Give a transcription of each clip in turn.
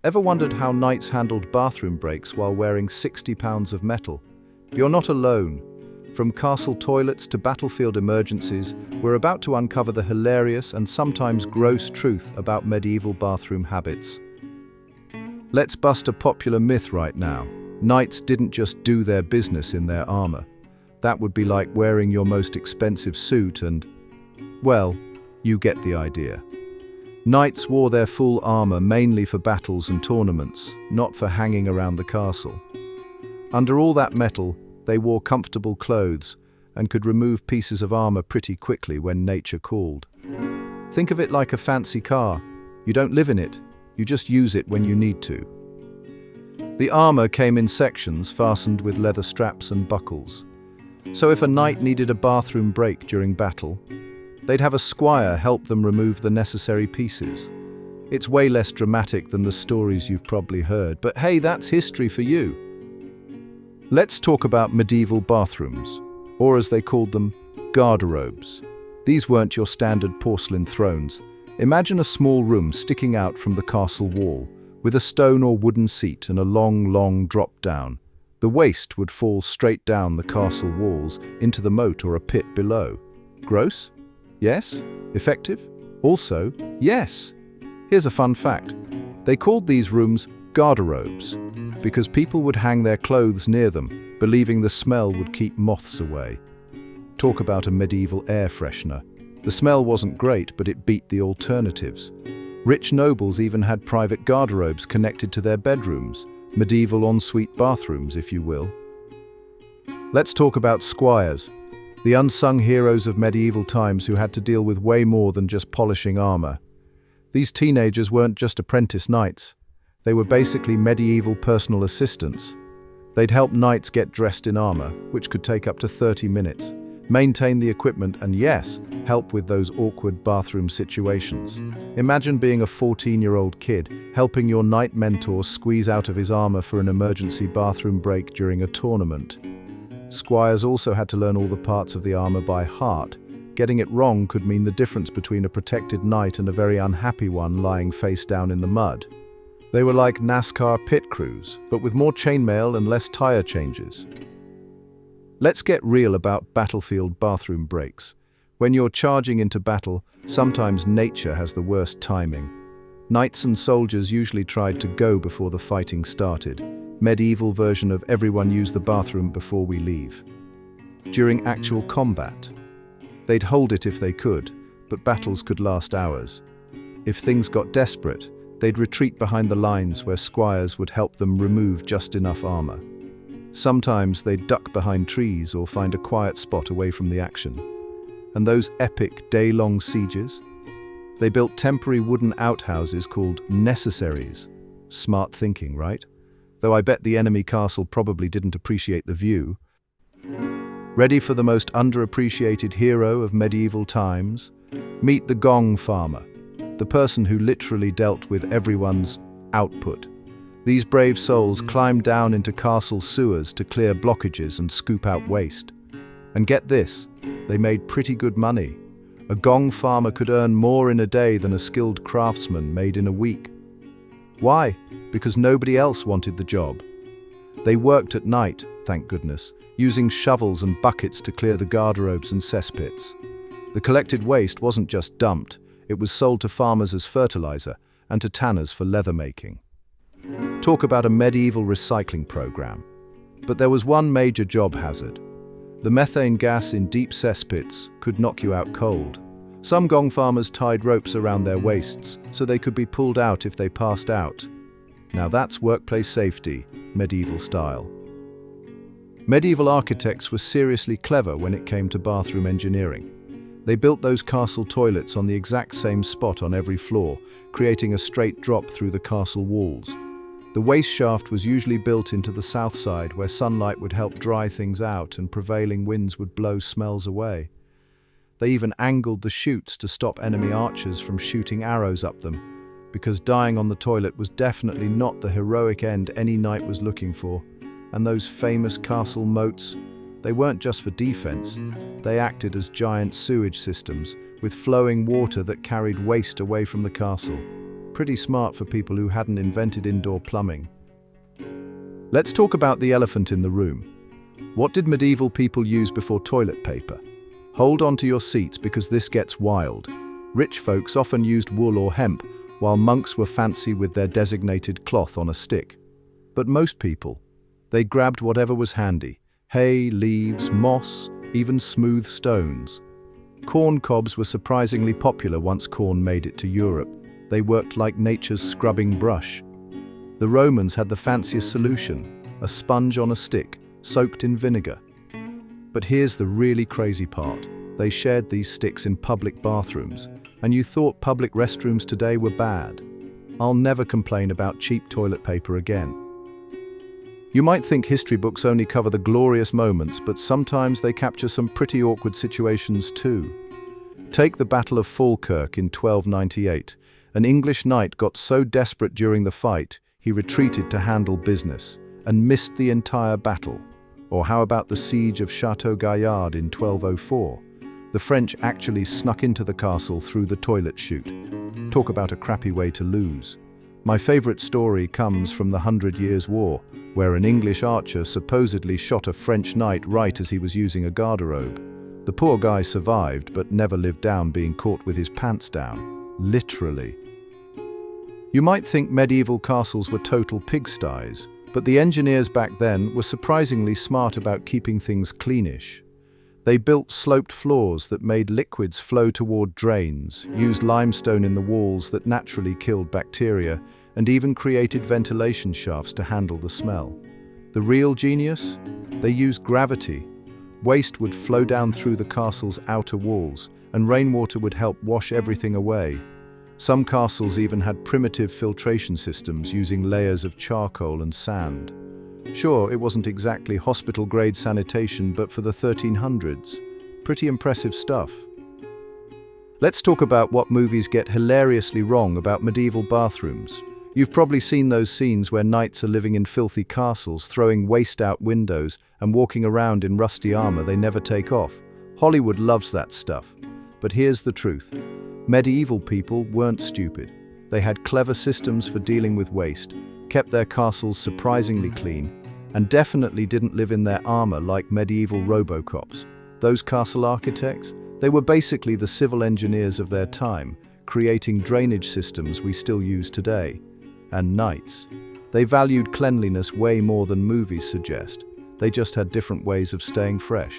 Ever wondered how knights handled bathroom breaks while wearing 60 pounds of metal? You're not alone. From castle toilets to battlefield emergencies, we're about to uncover the hilarious and sometimes gross truth about medieval bathroom habits. Let's bust a popular myth right now. Knights didn't just do their business in their armor. That would be like wearing your most expensive suit and, well, you get the idea. Knights wore their full armor mainly for battles and tournaments, not for hanging around the castle. Under all that metal, they wore comfortable clothes and could remove pieces of armor pretty quickly when nature called. Think of it like a fancy car. You don't live in it, you just use it when you need to. The armor came in sections fastened with leather straps and buckles. So if a knight needed a bathroom break during battle, they'd have a squire help them remove the necessary pieces. It's way less dramatic than the stories you've probably heard, but hey, that's history for you. Let's talk about medieval bathrooms, or as they called them, garderobes. These weren't your standard porcelain thrones. Imagine a small room sticking out from the castle wall, with a stone or wooden seat and a long drop down. The waste would fall straight down the castle walls into the moat or a pit below. Gross? Yes. Effective? Also, yes. Here's a fun fact. They called these rooms garderobes because people would hang their clothes near them, believing the smell would keep moths away. Talk about a medieval air freshener. The smell wasn't great, but it beat the alternatives. Rich nobles even had private garderobes connected to their bedrooms, medieval ensuite bathrooms, if you will. Let's talk about squires, the unsung heroes of medieval times who had to deal with way more than just polishing armor. These teenagers weren't just apprentice knights. They were basically medieval personal assistants. They'd help knights get dressed in armor, which could take up to 30 minutes, maintain the equipment and, yes, help with those awkward bathroom situations. Imagine being a 14-year-old kid, helping your knight mentor squeeze out of his armor for an emergency bathroom break during a tournament. Squires also had to learn all the parts of the armor by heart. Getting it wrong could mean the difference between a protected knight and a very unhappy one lying face down in the mud. They were like NASCAR pit crews, but with more chainmail and less tire changes. Let's get real about battlefield bathroom breaks. When you're charging into battle, sometimes nature has the worst timing. Knights and soldiers usually tried to go before the fighting started. Medieval version of everyone use the bathroom before we leave. During actual combat, they'd hold it if they could, but battles could last hours. If things got desperate, they'd retreat behind the lines where squires would help them remove just enough armor. Sometimes they'd duck behind trees or find a quiet spot away from the action. And those epic day-long sieges? They built temporary wooden outhouses called necessaries. Smart thinking, right? Though I bet the enemy castle probably didn't appreciate the view. Ready for the most underappreciated hero of medieval times? Meet the gong farmer, the person who literally dealt with everyone's output. These brave souls climbed down into castle sewers to clear blockages and scoop out waste. And get this, they made pretty good money. A gong farmer could earn more in a day than a skilled craftsman made in a week. Why? Because nobody else wanted the job. They worked at night, thank goodness, using shovels and buckets to clear the garderobes and cesspits. The collected waste wasn't just dumped, it was sold to farmers as fertilizer and to tanners for leather making. Talk about a medieval recycling program. But there was one major job hazard. The methane gas in deep cesspits could knock you out cold. Some gong farmers tied ropes around their waists so they could be pulled out if they passed out. Now that's workplace safety, medieval style. Medieval architects were seriously clever when it came to bathroom engineering. They built those castle toilets on the exact same spot on every floor, creating a straight drop through the castle walls. The waste shaft was usually built into the south side where sunlight would help dry things out and prevailing winds would blow smells away. They even angled the chutes to stop enemy archers from shooting arrows up them, because dying on the toilet was definitely not the heroic end any knight was looking for. And those famous castle moats, they weren't just for defense, they acted as giant sewage systems with flowing water that carried waste away from the castle. Pretty smart for people who hadn't invented indoor plumbing. Let's talk about the elephant in the room. What did medieval people use before toilet paper? Hold on to your seats because this gets wild. Rich folks often used wool or hemp, while monks were fancy with their designated cloth on a stick. But most people, they grabbed whatever was handy: hay, leaves, moss, even smooth stones. Corn cobs were surprisingly popular once corn made it to Europe. They worked like nature's scrubbing brush. The Romans had the fanciest solution: a sponge on a stick, soaked in vinegar. But here's the really crazy part. They shared these sticks in public bathrooms, and you thought public restrooms today were bad. I'll never complain about cheap toilet paper again. You might think history books only cover the glorious moments, but sometimes they capture some pretty awkward situations too. Take the Battle of Falkirk in 1298. An English knight got so desperate during the fight, he retreated to handle business, and missed the entire battle. Or how about the siege of Château Gaillard in 1204? The French actually snuck into the castle through the toilet chute. Talk about a crappy way to lose. My favorite story comes from the 100 Years' War, where an English archer supposedly shot a French knight right as he was using a garderobe. The poor guy survived, but never lived down being caught with his pants down. Literally. You might think medieval castles were total pigsties, but the engineers back then were surprisingly smart about keeping things cleanish. They built sloped floors that made liquids flow toward drains, used limestone in the walls that naturally killed bacteria, and even created ventilation shafts to handle the smell. The real genius? They used gravity. Waste would flow down through the castle's outer walls, and rainwater would help wash everything away. Some castles even had primitive filtration systems using layers of charcoal and sand. Sure, it wasn't exactly hospital-grade sanitation, but for the 1300s, pretty impressive stuff. Let's talk about what movies get hilariously wrong about medieval bathrooms. You've probably seen those scenes where knights are living in filthy castles, throwing waste out windows, and walking around in rusty armor they never take off. Hollywood loves that stuff. But here's the truth. Medieval people weren't stupid. They had clever systems for dealing with waste, kept their castles surprisingly clean, and definitely didn't live in their armor like medieval Robocops. Those castle architects, they were basically the civil engineers of their time, creating drainage systems we still use today. And knights, they valued cleanliness way more than movies suggest. They just had different ways of staying fresh.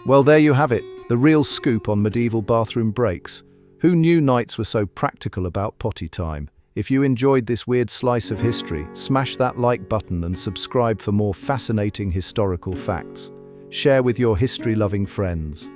Well, there you have it, the real scoop on medieval bathroom breaks. Who knew knights were so practical about potty time? If you enjoyed this weird slice of history, smash that like button and subscribe for more fascinating historical facts. Share with your history-loving friends.